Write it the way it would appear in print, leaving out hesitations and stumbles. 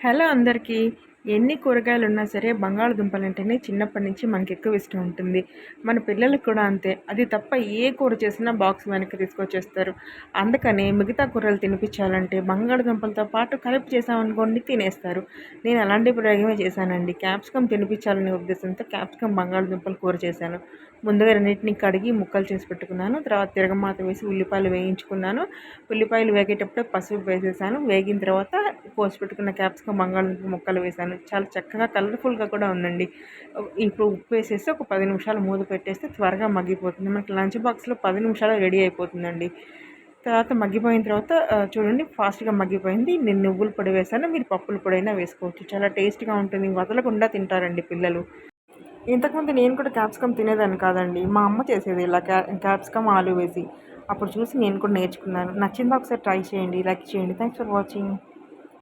Hello అందరికీ. ఎన్ని కూరగాయలున్నా సరే బంగాళదుంపలంటేనే చిన్నప్పటి నుంచి మనకెక్కువ ఇష్టం ఉంటుంది. మన పిల్లలకి కూడా అంతే. అది తప్ప ఏ కూర చేసినా బాక్స్ వెనక్కి తీసుకొచ్చేస్తారు. అందుకనే మిగతా కూరలు తినిపించాలంటే బంగాళదుంపలతో పాటు కలిపి చేసామనుకోండి తినేస్తారు. నేను అలాంటి ప్రయోగమే చేశానండి. క్యాప్సికమ్ తినిపించాలనే ఉద్దేశంతో క్యాప్సికమ్ బంగాళదుంపల కూర చేశాను. ముందుగా రెండింటిని కడిగి ముక్కలు చేసి పెట్టుకున్నాను. తర్వాత తిరగమాత వేసి ఉల్లిపాయలు వేయించుకున్నాను. ఉల్లిపాయలు వేగేటప్పుడే పసుపు వేసేసాను. వేగిన తర్వాత కోసి పెట్టుకున్న క్యాప్సికమ్ బంగాళదుంప ముక్కలు వేసాను. చాలా చక్కగా కలర్ఫుల్గా కూడా ఉందండి. ఇప్పుడు ఉప్పు వేసేసి ఒక 10 నిమిషాలు మూత పెట్టేస్తే త్వరగా మగ్గిపోతుంది. మనకి లంచ్ బాక్స్లో 10 నిమిషాలు రెడీ అయిపోతుందండి. తర్వాత మగ్గిపోయిన తర్వాత చూడండి ఫాస్ట్గా మగ్గిపోయింది. నేను నువ్వుల పొడి వేసాను. మీరు పప్పుల పొడైనా వేసుకోవచ్చు. చాలా టేస్ట్గా ఉంటుంది. వదలకుండా తింటారండి పిల్లలు. ఇంతకుముందు నేను కూడా క్యాప్సికమ్ తినేదాన్ని కాదండి. మా అమ్మ చేసేది ఇలా క్యాప్సికమ్ ఆలు వేసి. అప్పుడు చూసి నేను కూడా నేర్చుకున్నాను. నచ్చిందా ఒకసారి ట్రై చేయండి. లైక్ చేయండి. Thanks for watching.